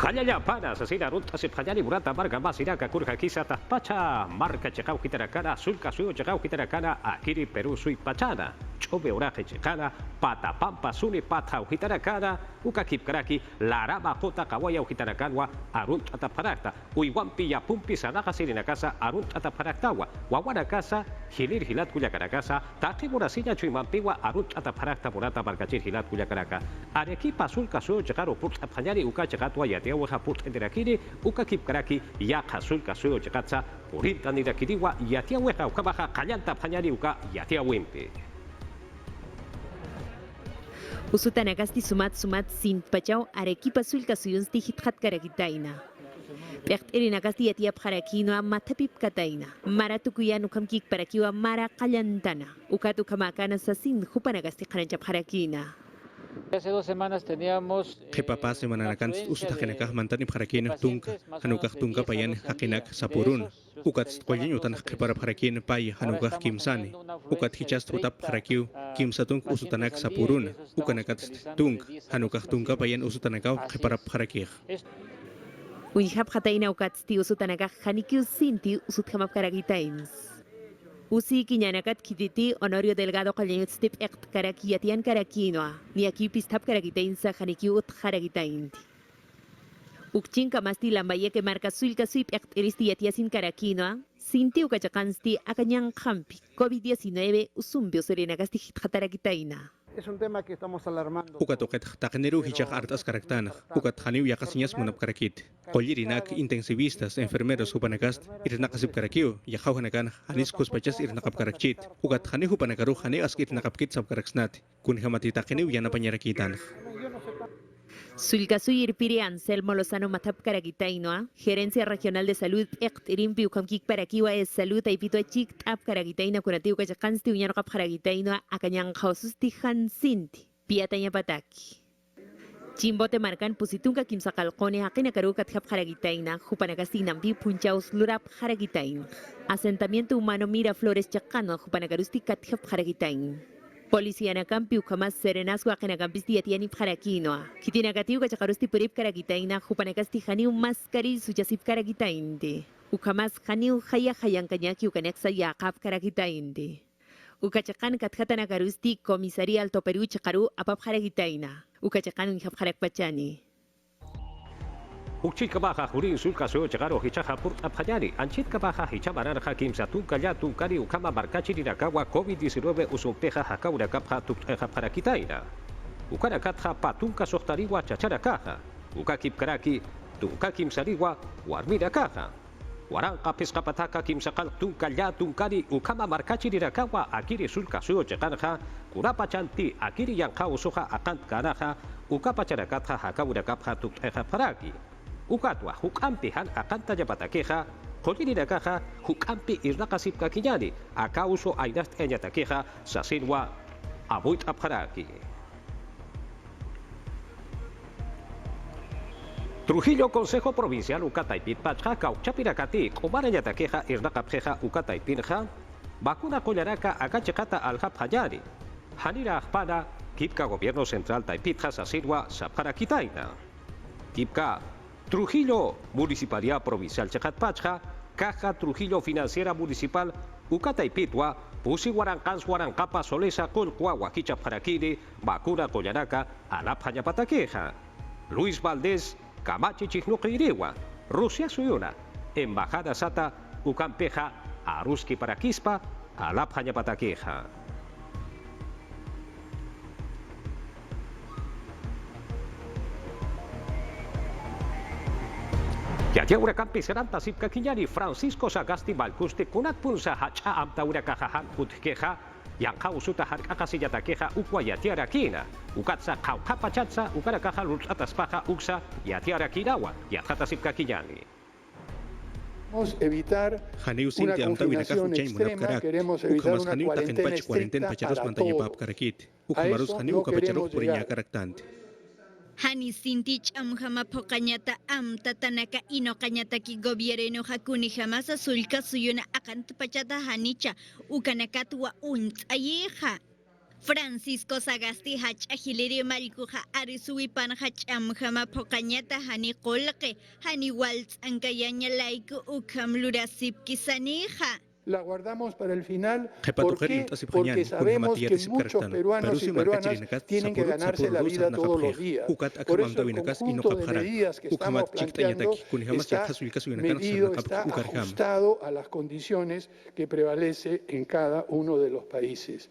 Kallaya pana asesina ruta se pajani burata marga masira kakurja kisa pacha marca checao kitarakana sulka suyo checao kitarakana akiri Perú sui pachana chobe oraje checana pata pampa suni pata ukitarakana ukakip karaki laraba jota kawaya ukitarakanwa arunt ataparakta uiwampi ya pumpi sanaja sirina casa arunt ataparaktawa wawana casa hilir hilat kuya karakasa taki murasinya chui mampiwa arunt ataparakta burata margachir hilat kuya karaka arequipa sulka suyo checaro put apanyari uka checatwa yate Yawa put enderakiri uka kip karaki ya kasul kasuyo chekatsa purinta nirakiriwa yatia weha ukabaja kallanta panyari uka yatia wimpi. Usutanagasti sumat sin pachao arequipa sul kasuyun stihit hat karakitaina. Pecht erinagasti yatia parakino matapip kataina. Maratukuyan ukam kik parakiwa mara kallantana. Ukatu kamakana sasin hupanagasti karancha parakina. Hace 2 semanas teníamos Kepapa semana nakan usutakenakah mantan ibharakin tungka hanukah tungka payan hakinak sapurun ukat kolyen utan kepara bharakin pay hanukah kimsani ukat hichas tutap bharakiu kimsatung usutanak sapurun ukanakat tung hanukah tungka payan usutanakaw kepara bharakih Uihap hataina ukat sti usutanakah hanikiu sinti usuthamap karagitains. Usi kiñanakat kititi Honorio Delgado Calleñot stip ekt karakiyatian karakinoa, ni aquí pistap karakitain sa hanikiu ut karakitain. Ukchin kamasti lambaye que marca suilka suip ekt eristi yatiasin karakinoa, sinti ukachakansti akanyang kampi, COVID-19 usumbio serenagasti hitatarakitaina. Es un tema que estamos alarmando. ukat oket takeneru hichak artas karaktan ukat haniu yakasiñas munap karakit kolirinak intensivistas enfermeros hupanakast irnakasip karakiu yakauhanakan hanis kuspachas irnakap karakchit ukat hani hupanakaru hani ask irnakapkit sab karaksnat kun hamati takeneu yana panyarakitan Sulcasuy Irpiri Anselmo Lozano Matap Karagitainoa, Gerencia Regional de Salud, Ectirimpi Ukamkik Parakiwa es Salud, Aipito Chik, Tap Karagitaina, Curatiu Kachakansti, Uñanokap Karagitainoa, Akanyang Haususti Hansinti, Piataña Pataki. Chimbote marcan Pusitunka Kimsakalcone, Akinakaru Kathap Karagitaina, Jupanagasinampi, Punchaus Lurap Karagitain. Asentamiento Humano Miraflores Chacano, Jupanagarusti Kathap Karagitain. Policía Nakampi ukamas serenasco akenakampis diatiani parakinoa. Kitinakatiu kachakarusti purip karakitaina jupanakasti haniu maskari sujasip karakitainde. Ukamas haniu haya hayankanyaki ukaneksa yakap karakitainde. Ukachakan kathatanakarusti komisaria Alto Perú chakaru apap karakitaina. Ukachakan unhap karakpachani. Ukchit kabaja jurin sulka suyo chegaro hichaja purt apanyari anchit kabaja hichamarana hakim satun kaya tunkari ukama markachi nakawa COVID-19 usumpeja hakaura kapja tukteja para kitaina. Ukara katja patunka sohtariwa chachara kaja. Ukakip karaki tunkakim sariwa warmira kaja. Waranka pescapataca kimsakal tunkaya tunkari ukama markachi nakawa akiri sulka suyo cheganja kurapa chanti akiri yanka usoja akant karaja ukapa charakatja hakaura kapja tukteja paraki. Ukatwa hukampi han akanta yapatakeja kolirina kaja hukampi irnakasip kakiñani akauso ainast eñatakeja sasinwa abuit apharaki. Trujillo Consejo Provincial Ukataipit Pachja Kauchapirakati Komara Yatakeja Irnakapjeja Ukataipinja Vacuna Collaraka Akachekata Aljapjayari Hanira Ajpana Kipka Gobierno Central Taipitja Sasinwa Sapjarakitaina Kipka Trujillo Municipalidad Provincial Checatpachja, Caja Trujillo Financiera Municipal Ukataipitwa, Pusi Huarancans Huarancapa Solesa Colcua Huaquicha Parakini, Vacuna Collaraka, Alapjaya Pataqueja, Luis Valdés, Camachi Chignuquiriwa, Rusia Suyuna, Embajada Sata, Ucampeja, Aruski Paraquispa, Alapjaya Pataqueja. Yatia Urakampi Seranta Sipka Kiñani Francisco Sagasti Balcusti Kunat Punsa Hacha Amta Urakajahan Utkeja Yanka Usuta Harkakasi Yatakeja Ukwa Yatiara Kina Ukatsa Kaukapa Chatsa Ukarakaja Lutaspaja Uksa Yatiara Kinawa Yatata Sipka Kiñani. Queremos evitar Haniu una sinti amta confinación winakah chain munap extrema, karak queremos evitar ukamas una haniu taken cuarentena pach cuarenten estricta pacharos para mantanya todos. pap karakit A ukamarus eso haniu no ukapacharok queremos purinya llegar. karaktant Hani sintich amjama pokañata amta tanaka ino kañataki gobierno hakuni jamás azulka suyuna akant pachata hanicha ukanakat wa unt ayeja. Francisco Sagasti hach ajiliri malikuja arisuipan hach amjama pokañata hani kolke hani waltz ankayaña laiku ukam lurasip kisanija. La guardamos para el final. Jepa ¿Por tujer qué? intas Porque ipjañani, sabemos kunjamati que yatisip muchos karaktan. peruanos y Perusi peruanas markachirinakas, tienen que sapurut, ganarse la sapurut, vida todos los nakaprej. días. Ukat Por akamam eso el tawinakas conjunto de inokapjarak. medidas que estamos Ukamat planteando chiktanyataki, kunjamas está yakhasulkasuyinakan medido, sarnakap está ukarjam. ajustado a las condiciones que prevalece en cada uno de los países.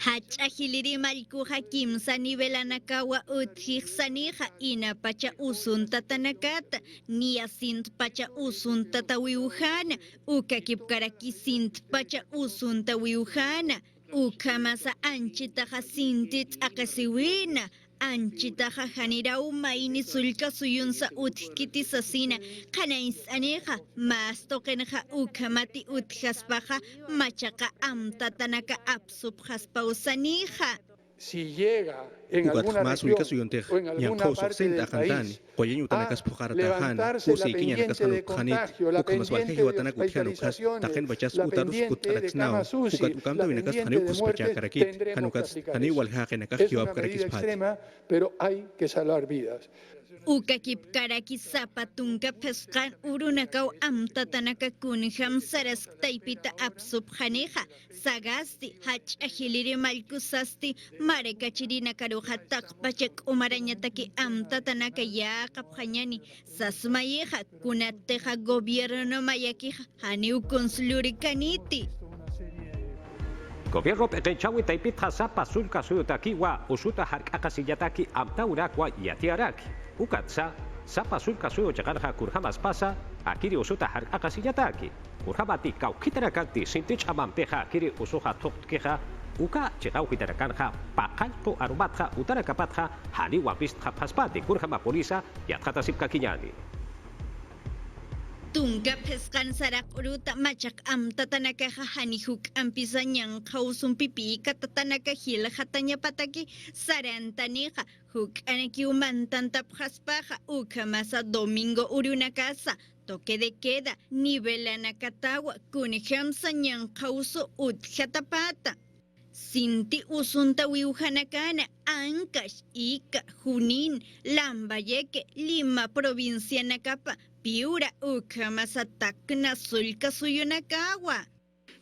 Hach ajiliri malikuja kimsa nivelanakawa utjik sanija ina pacha usunta tanakata ni asint pacha usunta tawiujana ukakipkaraki sint pacha usunta wiujana ukamasa anchitaja sintit akasiwina anchitaja janirau maini sulka suyunsa utkiti sasina kanais aneja mas tokenja ukamati utjaspaja machaca amtatanaka apsupjaspausanija. Si llega en Ukat alguna mas región o en alguna parte del país a levantarse la pendiente de contagio, la pendiente de hospitalizaciones, la pendiente de camas UCI, la pendiente de muertes, tendremos que aplicar eso. Es una medida extrema, pero hay que salvar vidas. Ukakip karaki zapatunka peskan urunakaw amtatanaka kunjam saras taipita apsupjaneja sagasti hach ajiliri malkusasti marekachirina karuja takpachek umarañataki amtatanaka yakapjañani sasmayeja kunateja gobierno mayakija haniu consulurikaniti. Gobierno petenchawi taipitja sapa sulka suyutakiwa usuta harkakasillataki amtaurakwa yatiaraki. Ukatsa sapa sulka suyo chagarja kurjamas pasa akiri usuta harkakasillataki. Kurjamati kaukitarakakti sintich amampeja akiri usuja tokkeja uka chegauhitarakanja pakalko arumatja utarakapatja hani wapistja paspati kurjama polisa yatjata sipkakiñani. Tunka peskan sarak uruta machak amtatanakaja hanihuk ampisañan kausun pipi katatanaka hil hatanya pataki sarantaneja huk anaki umantantapjaspaja ukamasa domingo urunakasa toque de queda nivelanakatawa kunjamsañan kausu utjatapata. Sinti usunta wiujanakana, Ancash, Ica, Junín, Lambayeque, Lima, provincia Nacapa, Piura, Ucamasatakna, Sulca, Suyunakawa.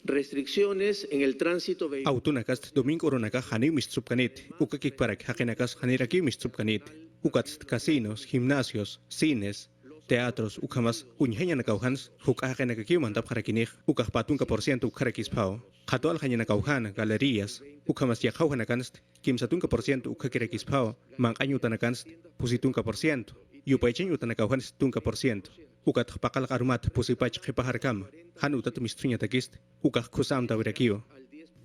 Restricciones en el tránsito vehicular. Autunakast domingo oronaka hani mistsupkanit, ukakikparak hakenakas haniraki mistsupkanit, ukats casinos, gimnasios, cines, teatros, ukamas unyeñanakauhans, hukahakenakakiumantap harakinig, ukahpatunka % ukharakisphao. Hatual hanyanakauhan, galerías, ukamas yakauhanakanst, kimsatunka % ukhakirakisphao, mankanyutanakanst, pusitunka %, yupaychenyutanakauhans tunka %. Ukat pakal arumat pusipach khipaharkam, hanutat mistruñatakist, ukah kusam tawirakiyo.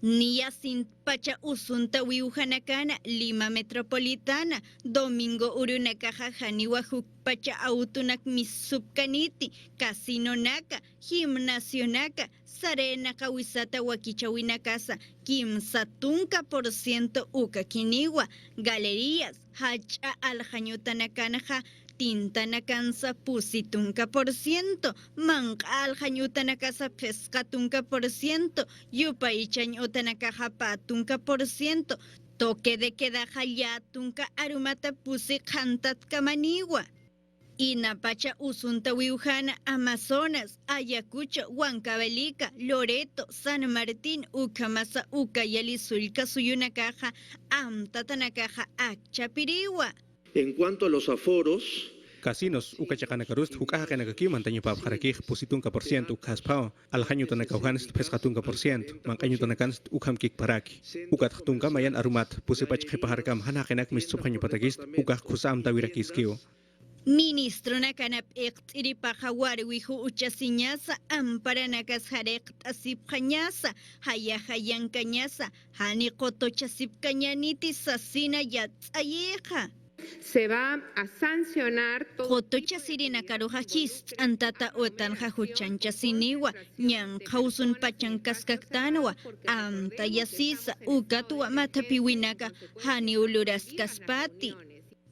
Nia sin pacha usunta wiujanakana, Lima Metropolitana, Domingo Urunakaja, Janiwahuk pacha autunak misupkaniti, Casino Naka, Gimnasio Naka, Sarena Kawisata Wakichawinakasa, Kimsatunka % Ukakiniwa, Galerías, Hacha Aljañutanakanaja, Tintanakansa pusitunka %, Mankal Jañutanakasa pescatunka %, Yupaichañ utanakaja patunka %, toque de queda hayatunka arumata pusi kantat kamaniwa. Inapacha usunta wiujana, Amazonas, Ayacucho, Huancavelica, Loreto, San Martín, Ucamasa, Ucayali, Sulca, Suyunakaja, Amtatanakaja, Achapiriwa. En cuanto a los aforos, Casinos, ukachakanakaruст, hukahakanakaki, mantañipap harakij, pusitunka % ukhaspao, alhañutanakauhanst, pescatunka %, mankanyutanakanst, ukhamkik paraki. Ukattunka mayan arumat, pusipach khipaharkam, hanakenak mistsuphañupatakist, ukah kusam tawirakiskiu. Ministro nakanap iqtiripaja warwihu uchasiñasa, amparanakas jarekt asipjañasa, hayahayankañasa, hani qotochasipkañaniti sasina yatsayeja. Se va a sancionar todo. Jotocha sirina karuja hist antata otan jajuchancha siniwa, ñan kausun pachankaskaktanwa, amta yasisa, ukatua matapiwinaka, hani uluras kaspati.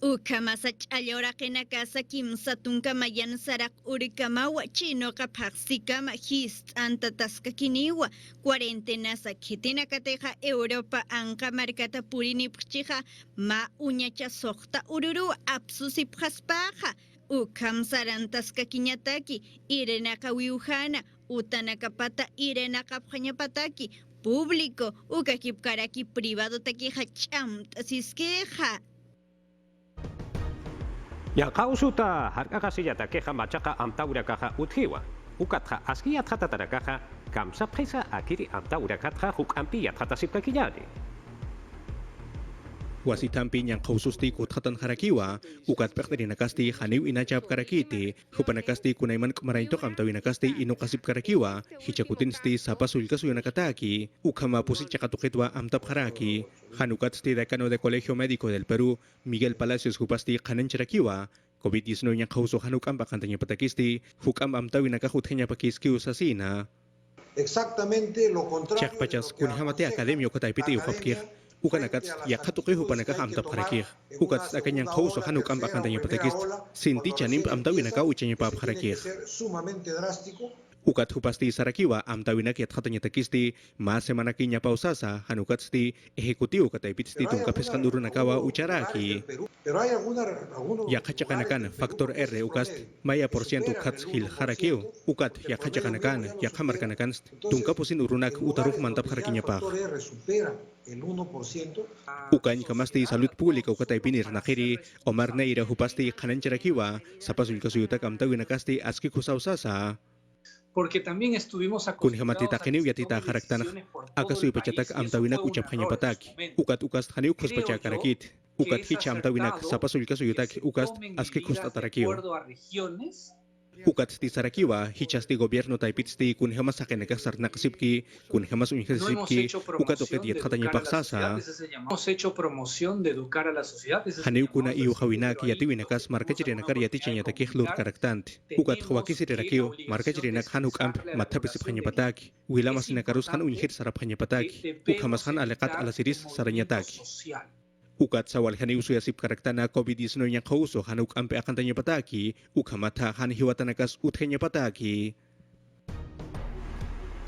Ukamasach ayora kenakasa kimsatunka mayan sarak urikamawa chino kapaksikama hist antataska kiniwa cuarentena sakitina kateja Europa anka markata purini pchija ma uñacha sokta ururu apsusip haspaja ukam sarantaska kiñataki irenaka wiujana utanakapata irenaka pjañapataki público ukakipkaraki privado takija chamtasiskeja. Ya kausuta harga kasih jata keha macaka amtaura kaha uthiwa ukatha askia thata tarakaha kamsa presa akiri amtaura katha huk ampia thata sipka kinyani wasitampi yang kaususti kuthatan harakiwa ukat pekteri nakasti haniu inacap karakiti hupanakasti kunaiman kemaraintok amtawi nakasti ino kasip karakiwa hicakutin sti sapa sulka nakataki ukama pusi cakatuketwa amtap haraki hanukat sti decano de Colegio Médico del Perú Miguel Palacios hupasti kanan cerakiwa COVID-19 yang kauso hanukam pakantanya patakisti hukam amtawi nakahutenya pakiski usasina exactamente lo contrario cak pacas kunhamate akademio kataipiti ukapkir ukanakat ya khatuqi hupanaka amtap harakir ukat akanyang kauso hanukam pakantanya patakist sinti chanim amtawi naka uchenya pap harakir sumamente drástico. Ukat hupasti sarakiwa amtawina kiat katanya takisti ma semana kinya pausasa hanukat sti ejecutivo kataipitsti tungka peskan duru nakawa ucaraki ya kachakanakan faktor R ukast maya porciento kats hil harakiu ukat ya kachakanakan ya kamarkanakan tungka pusin urunak utaruh mantap harakinya pak ukan kamasti salud pública ukataipinir nakiri Omar Neira hupasti kanan cerakiwa sapasul kasuyutak amtawina kasti aski kusausasa porque también estuvimos kunhamatita keniu yatita haraktan akasu ipachatak amtawinak uchap hanya patak ukat ukas haniu khus pacha karakit ukat hicha amtawinak sapasul kasu yutak ukas aski khus tatarakio ukat sti sarakiwa hichasti gobierno taipitsti kunhamas sakeneka sarnak sipki kunhamas unhesipki ukat oket yat khatanya paksasa hemos hecho promoción de educar a la sociedad haniu kuna iu hawinak yatiwinakas markachirena yati chenya takih lur karaktant ukat khwakisi rakio markachirena hanuk amp mathapisip hanya patak wilamas nakarus han unhir sarap hanya patak ukhamas han alekat alasiris saranyatak ukat sawal hani usu yasip karaktana COVID-19 yang kauso hanuk ampe akan tanya pataki ukamata han hiwatanakas uthenya pataki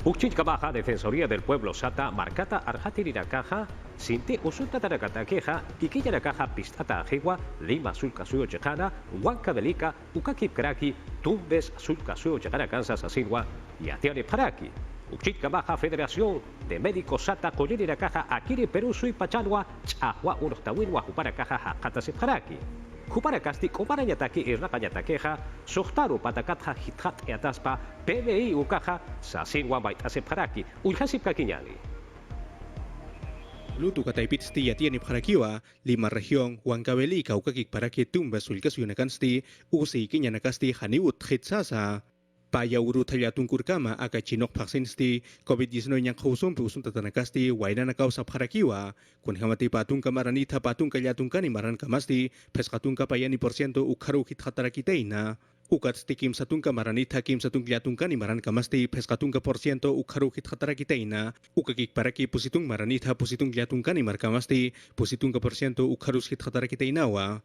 Ukchit kabaja Defensoría del Pueblo Sata markata arjatirina caja sinti usulta tarakata queja y que caja pistata ajewa lima sulka suyo chejana huanca delica ukakip kraki tumbes sulka suyo chejana kansas asinwa y atiane paraki Ukchit kabaja Federación de Médicos Sata Collirina caja akiri Perú sui pachanwa chahwa urtawinwa hupara caja hakata sipharaki Hupara kasti kopara nyataki irnaka nyatakeja sohtaru patakatha hithat eataspa PBI ukaja sasinwa bait asipharaki uljasip kakinyali Lutu kataipitsti yatiani pharakiwa lima región Huancavelica ukakik paraki tumba sulkas yunakansti usi kinyanakasti haniut khitsasa Paya urut hayatun kurkama aka chinok vaksinsti COVID-19 yang khusum pusun tatanakasti waina nakau sapharakiwa kun hamati patung kamaranita patung kayatun kani maran kamasti peskatung kapayani porciento ukharu hit khatarakiteina ukat stikim satun kamaranita kim satun kayatun kani maran kamasti peskatung porciento ukharu hit khatarakiteina ukakik paraki pusitung maranita pusitung kayatun kani markamasti pusitung porciento ukharu hit khatarakiteinawa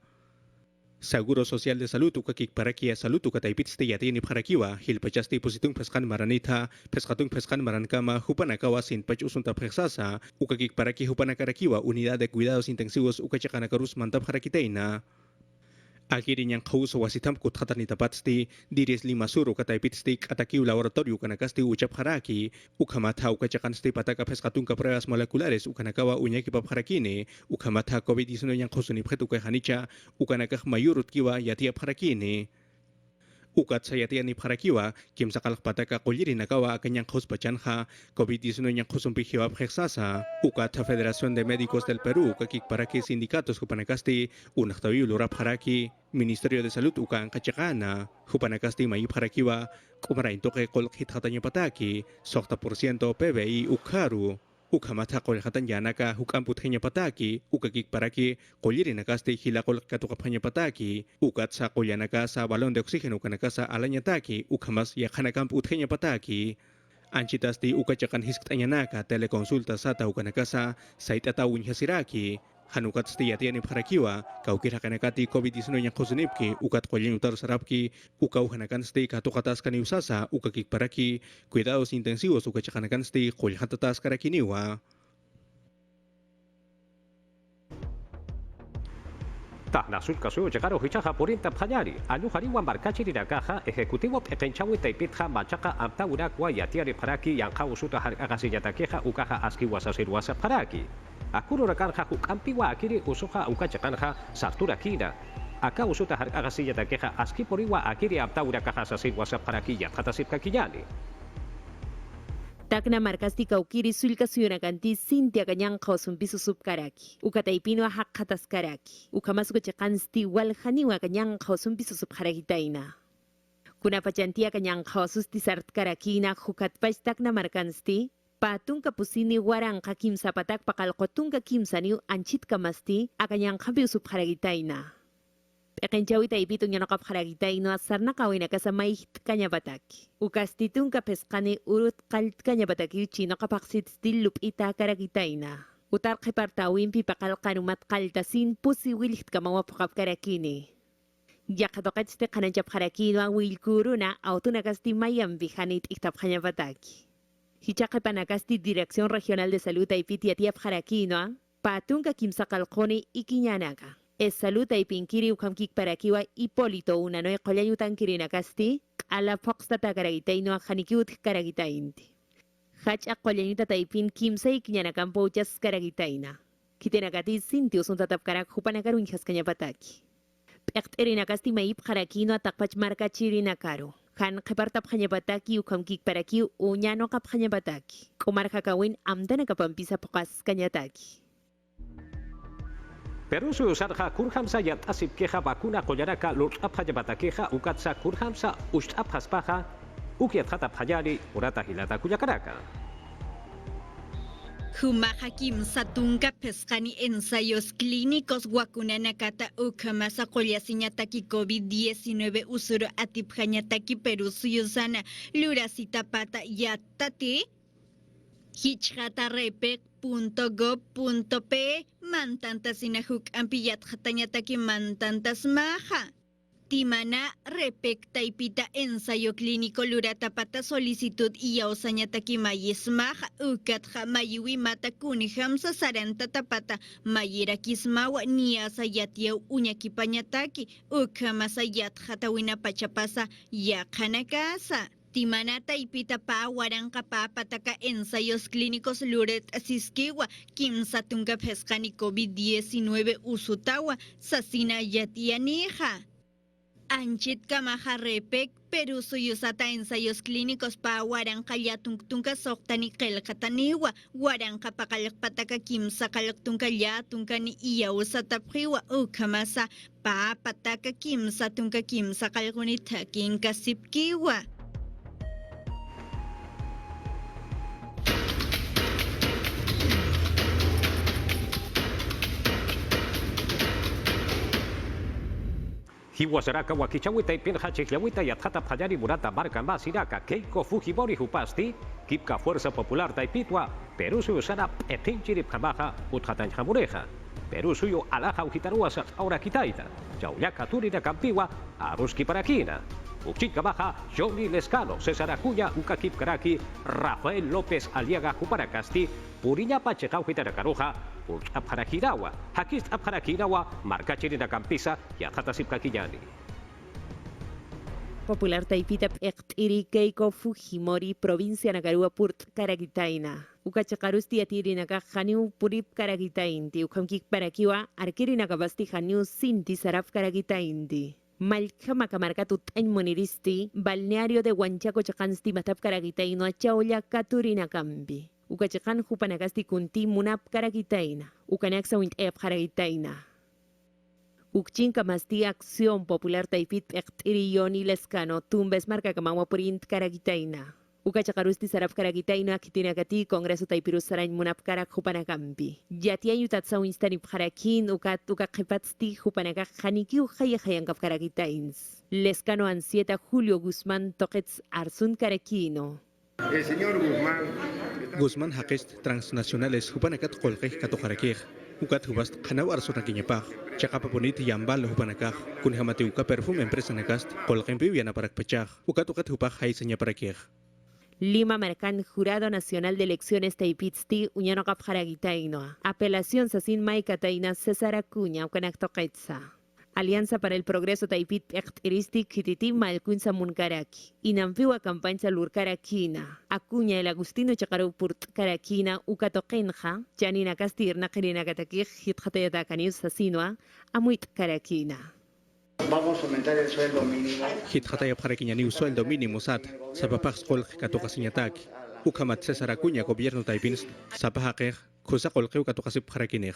Seguro Social de Salud ukakik parakia salud ukataipitste yatini pharakiwa hilpachasti pusitung peskan maranita peskatung peskan marankama hupanakawa sin pach usunta persasa ukakik paraki hupanakarakiwa unidad de cuidados intensivos ukachakanakarus mantap harakiteina Akirin yang kauso wasitam kuthatan itapatsti diris lima suru kataipitsti atakiu laboratorio kanakasti ucap haraki ukamata ukachakansti pataka peskatunka pruebas moleculares ukanakawa unyaki papharakine ukamata COVID-19 yang kauso niphetu hanicha ukanakah mayurut kiwa yatia pharakine ukat sayatia ni pharakiwa kim sakalak pataka koliri nakawa akanyang kaus pachanha COVID-19 yang kausumpi hiwap heksasa ukat Federación de Médicos del Perú kakik paraki sindicatos hupanakasti unaktawi ulurap haraki Ministerio de Salud ukan kachakana hupanakasti mai pharakiwa kumarain toke kolk hithatanya pataki 60% PBI ukharu ukamata kolhatan yanaka hukamput hanya pataki ukakik paraki koliri nakasti hilakol katukapanya pataki ukat sa kolyanaka sa balon de oxígeno kanaka sa alanyataki ukamas yakanakamput hanya pataki Anchitasti ukachakan hiskanyanaka telekonsulta sa taukanaka sa site atawin hasiraki hanukat stiyatian iparakiwa kaukir hakanakati COVID-19 yang kosunipki ukat kolyen utar sarapki ukau hanakan sti katokatas kani usasa ukakik paraki cuidados intensivos ukachakanakan sti kolhatatas karakiniwa. Nasul kasu jekaro hicaja porinta panyari anu hariwan markachi di nagaha ejecutivo pekenchawi taipitja machaka amta urakwa yatiari paraki yang kau suta har agasinya takeja ukaha aski wasasir wasa paraki akuru rakanha hukampiwa akiri usuha ukachakanha sartura kina aka usuta har agasinya takeja aski poriwa akiri amta urakaha sasir wasa paraki yathatasip kakiyani Takna markasti kaukiri sulka suyunakanti sintia kanyang kausun sup karaki. Ukataipino hakatas karaki. Ukamasuko chakansti walhaniwa kanyang kausun sup karakitaina. Kuna pachantia kanyang kaususti sart karakina hukatpach takna markansti. Patung kapusini warang kakim sapatak pakalkotung kakimsaniu anchit kamasti akanyang kampi sup karakitaina. Pekenchawi taipito nyanokap haragitaino asarna kawina kasamay kanyabataki. Ukastitung kapeskani urut kalt kanyabataki chino kapaksit stilup ita karagitaina. Utar kepartawin pipakal kanumat kaltasin pusi wilit kamawapakap karakini. Yakatokat ste kananchap harakino ang wilkuruna autunakasti mayam bihanit iktap kanyabataki. Hichakapanakasti Dirección Regional de Salud taipiti atiap harakino patung kakimsakalkoni ikinyanaka. Es salud ay pinkiri ukamkik parakiwa Hipólito unano e kolayutan kirinakasti ala foxta karagitaino hanikiut karagitainti. Hach a kolayuta taipin kimsay kinyanakampo uchas karagitaina. Kitenakati sinti usuntatap karak hupanakaru injas kanyapataki. Pekt erinakasti maip harakino atakpach marka chirinakaro. Han kepartap kanyapataki ukamkik paraki unyano kap kanyapataki. Kumar kakawin amdana kapampisa pokas kanyataki. Peru sarja kurhamsa yat asip keja vacuna kollaraka los aphayabatha keja ukatsa kurhamsa ust aphaspaja ukiat hata phayari urata hilata kuyakaraka. Humahakim satunga pescani ensayos clínicos guacunanacata ukamasa kolyasiñataki COVID-19 usuro atipjañataki Perú suyusana lurasita pata yatati hichhatarepec.gov.pe mantantas inahuk ampiyat hatanyataki mantantas maja. Timana repec taipita ensayo clínico luratapata solicitud y yausanyataki mayis maja ukatja mayiwi mata kunihamsa saranta tapata mayira kismawa niasa yatiau uñakipanyataki ukamasa yathatawina pachapasa yakanakasa. Timanata ipita pa waranka pa pataka ensayos clínicos luret asisquiwa kimsa tunga pescani COVID-19 usutawa sasina yatianija. Anchit kamaja repec Perú suyusata ensayos clínicos pa waranka yatunka soktani kelkataniwa waranka pakalakpataka kimsa kalaktunka yatunkani iyausa tapjiwa ukamasa pa pataka kimsa tunka kimsa kalkunitakin kasipkiwa. Hiwasaraka wakichawita ipinja chiclawita yathata phayari murata marca más iraka Keiko Fujimori hupasti Kipka Fuerza Popular taipitwa Perú suyo sana etinchirip jamaja uthatan jamureja Perú suyo alaja ujitaruasa ahora kitaita Chauyaka turina campiwa aruski parakina Uchika baja Johnny Lescano César Acuña Ukakip Karaki Rafael López Aliaga Juparacasti Puriña Pacheca Ujitaracaruja Apharakirawa, Hakist Apharakirawa, Marca Chirina Campisa y Athatasip Kakiyani. Popular taipita iri Keiko Fujimori, provincia Nagarua Purt Karagitaina. Ukachakarusti atirinaka Haniu Purip Karagitainti, Ukamkik Parakiwa, Arkirinakabasti Haniu Sinti Saraf Karagitainti. Malkama Kamarkatut en Moniristi, balneario de Huanchaco Chakansti Matap Karagitaino, Chaoya Katurina Kambi. Ukachakan hupanagasti kunti munap karagitaina. Ukanaksa wint karagitaina. Ukchinka masti Acción Popular taipit Yoni Lescano tumbes marca kamawa print karagitaina. Ukachakarusti sarap karagitaina kitinagati Congreso taipirus sarain munap karak hupanakampi. Yatia yutatsa winstanip harakin ukakipatsti hupanagak hanikiu hayahayangap karagitains. Lescano ansieta Julio Guzmán toquets arsun karakino. El señor Guzmán Haquest transnacionales Hupanakat Kolkej Katojarakej, ukat hubas kanaw arsuna kinyapak caka papunit yambal hubanakah kun hamati uka perfume empresa nakast kolqen piu yana parak pechak ukat hupak haisanya parakih. Lima Mercan Jurado Nacional de Elecciones Taipitsti Uñano Capjaragitainoa. Apelación Sasin Maikataina César Acuña Ucanactoquetza. Alianza para el Progreso Taipit Ectiristic Kititi Malcunza Munkaraki. Inampiwa campaña Lurkarakina. Acuña el Agustino Chacarupurt Karakina Ukatokenja. Janina Castirna Kerina Katakij Hitjatayata Canius Sasinoa. Amuit Karakina. Vamos a aumentar el sueldo mínimo. Hitjataya Paraquiña ni sueldo mínimo sat. Sapapax Kol Katokasiñataki. Ukamat César Acuña Gobierno Taipins. Sapajaqej. Kusa Kolkeu Katokasip Paraquinej.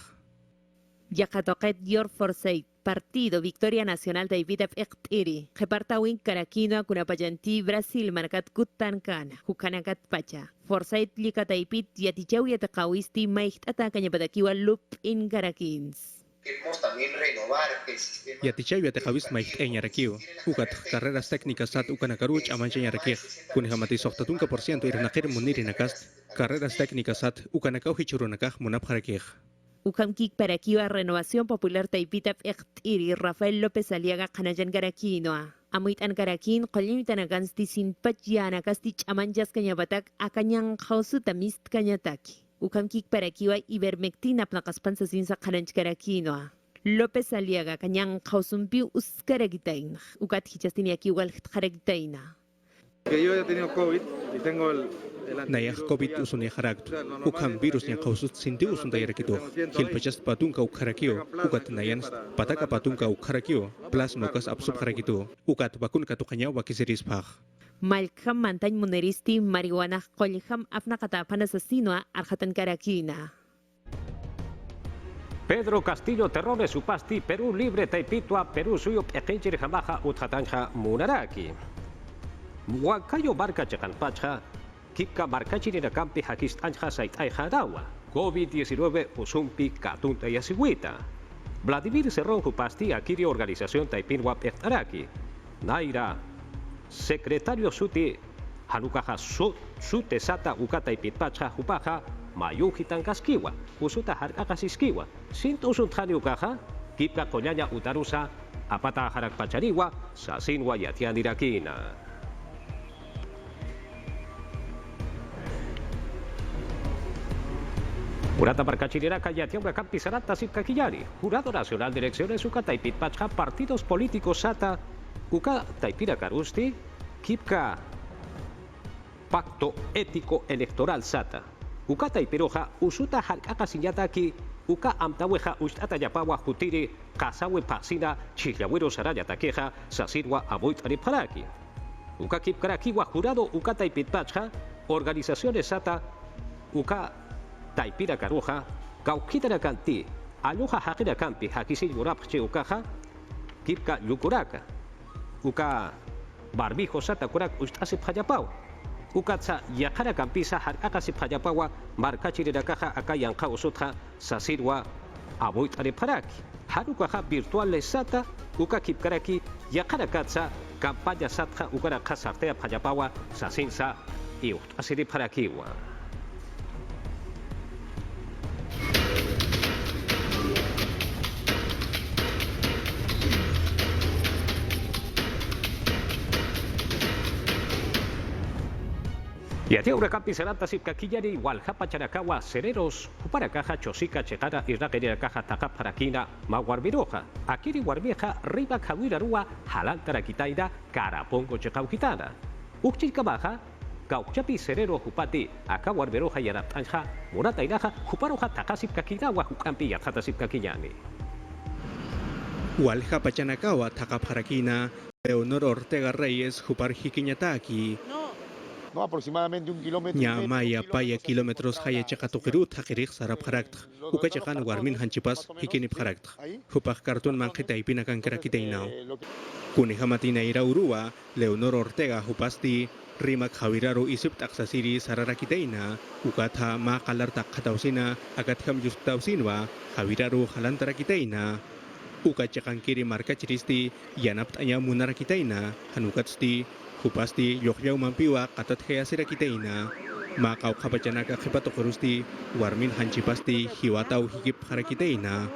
Yacatoquet Yor Forseit, Partido Victoria Nacional Taipitep Ectiri, Repartawin Karakino Kunapayanti, Brasil Marcat Kutankana, Hukanakat Pacha, Forseit Lika Taipit, Yatichau Yatakawisti, Maicht Atacanyapadakiwa Loop in Karakins. Queremos también renovar el sistema. Yatichau Yatakawis Maicht Eñarakiw, Ukat Carreras Técnicas Sat Ukanakaruch Amanchañarakij, Kunhamati Softatunka por ciento Irnakir Munirinakast, Carreras Técnicas Sat Ukanakau Hichurunakaj Munapharakij. Ukamkik Parakiwa Renovación Popular Taipitap Ectiri Rafael López Aliaga Kanayan Garakinoa. Amuit an Garakin, Kolimitanagansty Sin Pachana Castich Amanjas Kanyabatak, Akanyang Hausu Tamist Kanyataki. Ukamkik Parakiwa Ivermectina Placaspanza Sinsa Kananch Garakinoa. López Aliaga Kanyang Hausumpiu Uskaragitaina. Ukat Hichastiniaki Wal Haragitaina. Que yo he tenido COVID y tengo el Nayah COVID usun yaharagtu. Ukam virus yang kausut sinti usun dayarakitu. Hilpachas patunka ukharakio. Ukat nayan pataka patunka ukharakio. Plus nukas absub harakitu. Ukat bakun katukanya wakisiris pah. Malkam mantañ muneristi marihuana koliham afna katapana asesino arjatan karakina. Pedro Castillo Terrones Upasti Perú Libre Taipitua Perú Suyo Ekenchir Jamaja Utjatanja Munaraki. Huancayo Barca Chacanpacha Kipka Barcachirina Campi Hakist Anja Sait Aijadawa COVID-19 Usumpi Katunta y Asiguita Vladimir Serrón Jupasti Akiri Organización Taipinwa Pektaraki Naira Secretario Suti Hanukaja Sute Sata Ukata y Pitpacha Jupaja Mayujitan Kaskiwa Usuta Harkakasiskiwa Sinto Usuntani Ukaja Kipka Koñaña Utarusa Apata Harak Pachariwa Sasinwa Yatian Irakina. Urata Barcachirera Kayatiaura Campisarata Sipkakiyari, Jurado Nacional de Elecciones Uka Taipit Pacha, Partidos Políticos Sata, Uka Taipira Karusti, Kipka Pacto Ético Electoral Sata, Uka Taipiroja, Usuta Halkaka Sinyataki, Uka Amtaweja Ustata Yapawa Jutiri, Kasawe Pasina, Chihlahuero Saraya Takeja, Sasirwa Abuit Ariparaki. Uka Kipkarakiwa Jurado Uka Taipit Pacha, Organizaciones Sata, Uka Taipira Karuja, Gaukitana Kanti, Aloha Hakira Campi, Hakisil Murapche Ukaja, Kipka Yukuraka, Uka Barbijo Sata Kurak Ustasip Hayapau, Ukatsa Yakara Campisa Harakasip Hayapawa, Markachirakaja Akayan Kausutha, Sasirwa, Abuit Areparaki, Harukaja Virtual Sata, Uka Kipkaraki, Yakarakatsa, Campaña Satha Ukara Kasartea Hayapawa, Sasinsa, y Ustasiri Parakiwa. Y a ti Campi Serata Sipkakiyari, Waljapa Charakawa, Cereros, Uparakaja, Chosica, Chegara, Irraquería Caja, Tacaparakina, Maguarbiroja, Akiri Guarbieja, Riba Kawirarua, Halantarakitaida, Carapongo Checaujitana, Uchilcabaja, Gauchapi Cerero Jupati, Akaguarberoja y Araptanja, Murata Iraja, Juparoja, Takasipkakirawa, Jucampi y Arjatasipkakiyani. Waljapa Chanakawa, Takaparakina, Leonor Ortega Reyes, Jupar Hikiñataki. No, aproximadamente 1 kilómetro. Maya paya kilómetros haya chakatukiru takirik sarap harakt. Ukachakan warmin hanchipas hikinip harakt. Hupak kartun manjita ipinakan kerakiteinaw. Kuni hamatina ira urua, Leonor Ortega hupasti, rimak hawiraru isip taksasiri sararakiteina, ukatha makalar takkatausina, akatham justausinwa, hawiraru halantarakiteina. Ukachakan kiri markachiristi, yanapt anya munarakiteina, hanukatsti, Kupasti Yokyaw Mampiwa katat kaya sirakiteina, Makau kapacanaka kipatokorusti warmin hanchipasti hiwatau hikip harakiteina.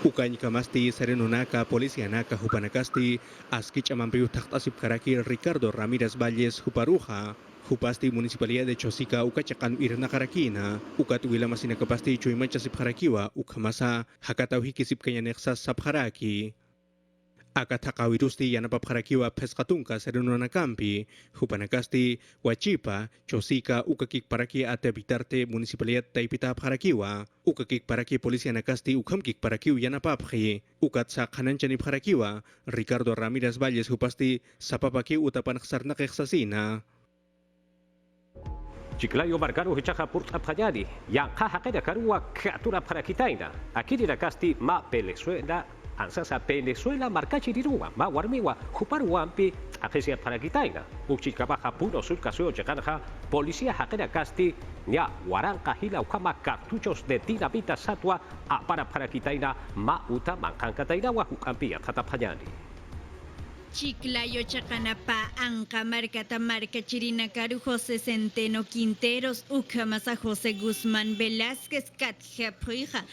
Ukany kamasti serenunaka polisianaka hupanakasti askich amampiu taktasip karaki Ricardo Ramírez Valles huparuja. Hupasti Municipalidad de Chosica ukachakan irna karakina ukat wila masina kapasti chuimancha sip harakiwa ukhamasa hakatau hikisip kanyaneksa sap haraki. Akat hakawirusti yanapap harakiwa pescatunka serenuna kampi hupanakasti wachipa Chosica ukakik paraki ate habitarte Municipalidad taipita harakiwa ukakik paraki polisia nakasti ukhamkik parakiw yanapaphi ukat sa kananchani harakiwa Ricardo Ramírez Valles hupasti sapapaki utapan sarnakexasina. Chiclayo Marcano Hichaja Purt Abhayani, Yankaja Kaya Karua Katura Parakitaina, Akiri Nakasti Ma Venezuela, Ansasa Venezuela Marcachirirua, Ma Warmiwa, Juparuampi, Agesia Parakitaina, Uchikabaja Puno Sulcasio Chekanja, Policía Hakera Casti, Nia Waranka Hila Ukama cartuchos de dinamita satua, a Parakitaina, Ma Uta Mankankatainawa, Hukampia Tatapayani. Chiclayo Chacanapa, Anca, Marcata, Marca, Chirinacaru, José Centeno, Quinteros, Ucamasa, José Guzmán, Velázquez, Catja, Prija,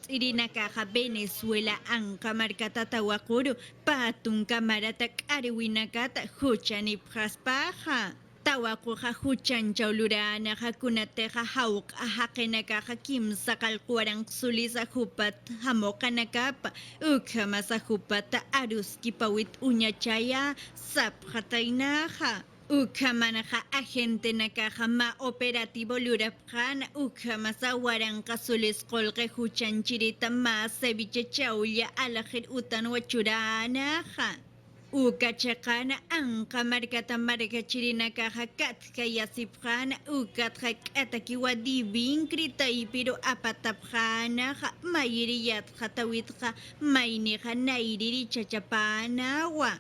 Irinacaja, Venezuela, Anca, Marcata, Tahuacuru, Patunca, Marata, Ariwinacata, Juchani, Praspaja. Tawakuja Huchan Chaulurana Hakunateja Hauk Ahakenakaja Kim Sakal Kuarang Sulisa Hupat Hamokanakapa Ukamasa Hupata Aruski Pawit Uñachaya Saphatainaja Ukamanaja Agente Nakaja Ma Operativo Lurapjana Ukamasa Waranka Sulis Kolge Huchan Chirita Ma Ceviche Chaulia Alajer Utan Wachuranaja Ukachakana Anka Marcata Marca Chirinakaja Katka Yasipjana Ukatja Atakiwa Divinkrita Ipiro Apatapjana Mayiriyat Hatawitja Mainija Nairiri Chachapanawa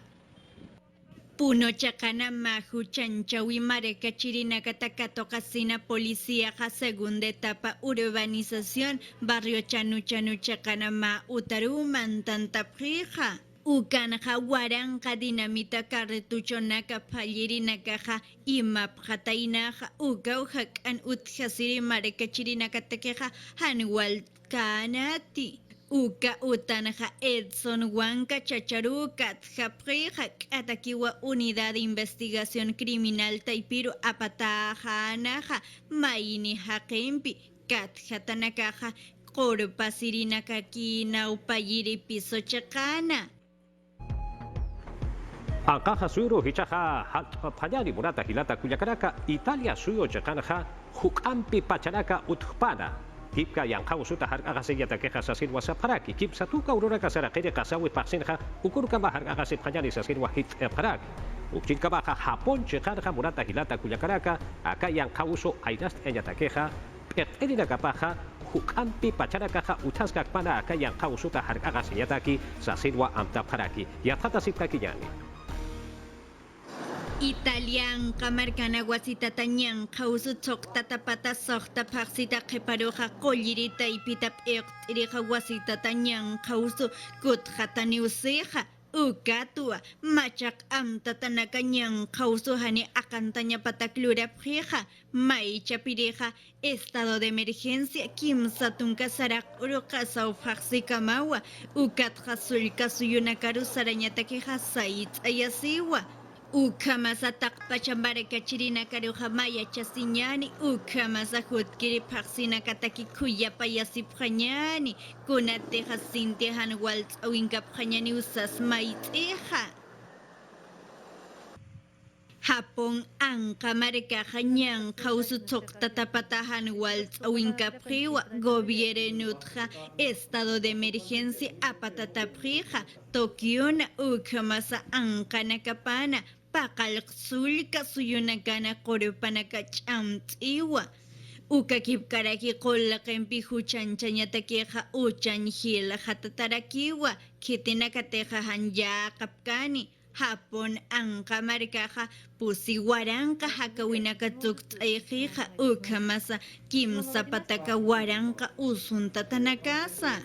Puno Chacana Maju Chanchawi Mareca Chirinacata Catocasina Policía segunda etapa urbanización Barrio Chanu Chanu Chacanama Utaru Mantanta Prija Ukanaja Waranka Dinamita Carretuchonaka Pallirinakaja Imapjatainaja Ukauhak an Utjasiri Mareca Chirinakatekeja Hanwal Kanati Uka Utanaja Edson Huanca Chacharuca Tjaprija Atakiwa Unidad de Investigación Criminal Taipiro Apatajanaja Maini Hakempi Katjatanakaja Korpasirina Kakina Upayiri Piso Chacana Ankaja Suyo Hichaja Payani Murata Hilata Cuyacaraka Italia Suyo Chacanaja Hukampi Pachanaka Utpana Tipka Yankau Suta Hargase Yatakeja Sasin Wasaparaki Kip Satuka Aurora Casarakeja Kasawi Paxenja Ukurkama Hargase Payani Sasin Hit Paraki Uchilkabaja Japón Checanja Murata Hilata Cuyacaraka Aka Yankauso Ainas Yatakeja Erina Kapaja Hukampi Pachanakaja Utaskak Pana Aka Yankau Suta Hargase Yataki Sasinwa Amta Paraki Yatata Sipkakiyani Italian Kamarkana Wasita Tanyan Kausu Tok Tatapata Sokta Paxita Keparoja Kolirita Ipitap Irija Wasita Tanyan Kausu Kut Hataniuseja Ukatua Machak Am Tatanakanyan Kausu Hani Akantanya Pataklura Prija Mai Chapireja Estado de Emergencia Kim Satunka Sarak Urukasa Ufaxikamawa Ukat Hasulka Suyunakaru Saranyatakeja Sait Ayasiwa Ukamasa Takpachambareka Chirina Karuja Maya Chasiñani, Ukamasa Hutkiri Paxina Kataki Kuya Payasi Pranyani, Kunateja Sintehan Waltz Oinka Pranyani Usas Maiteja. Japón Anka Mareka Hanyan Kausu Tok Tatapatahan Waltz Oinka Priwa, Gobiernutra, Estado de Emergencia Apatata Prija, Tokiona Ukamasa Anka Nakapana, Pakal Sulka Suyunakana Korupanaka Chamtiwa Ukakip Karaki Kola Kempi Huchan Chanyatakeja Uchan Hila Hatatarakiwa Kitinakateja Hanya Kapkani Japón Anka Marikaja Pusi Waranka Hakawinaka Tuktayhija Ukamasa Kim Zapataka Waranka Usunta Tanakasa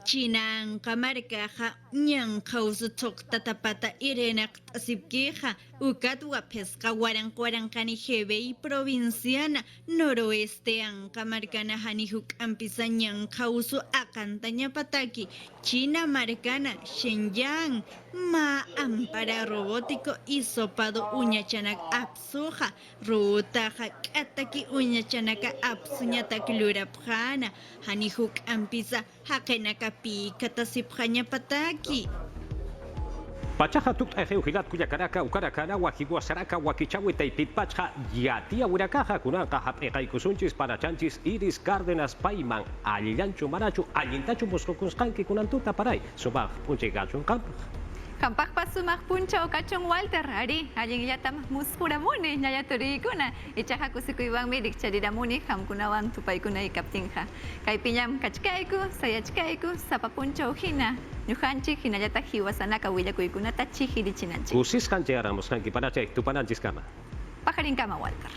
Chinang kamarkaja ñan kausutok tatapata irenak asipkeja ukatwa pesca huarankani hebei provinciana noroeste ankamarkana hanihuk ampisa ñan kausu akantaña pataki China marcana Shenyang ma ampara robótico hisopado uñachanak apsuja rutaja kataki uñachanaka apsuñatak lurapjana hanihuk ampisa hakenaka katasipjaña pataki. Pachaja tuk ejeujilat cuya caraca ucaracana wajigua saraca wakichawi taipit pacha yatia urakaja kunanka hapekaikusunchis para chanchis iris cárdenas paiman alillanchu marachu allintachu moscocunskanki kunantuta paray subaj punchigachun camp. Kampak pasumak punca kacung Walter hari hajing yatam muspura muni nyaya turikuna icaha kusikuiwang midik cadida muni kam kunawan tupai kunai kaptingha kai pinyam kachkaiku saya chkaiku sapa punca hina nyuhanchi hina yata hiwasana kawila kuikuna tachi hidi chinanchi Kusis kanche aramus kanki para cek tupananchis kama pakarin kama Walter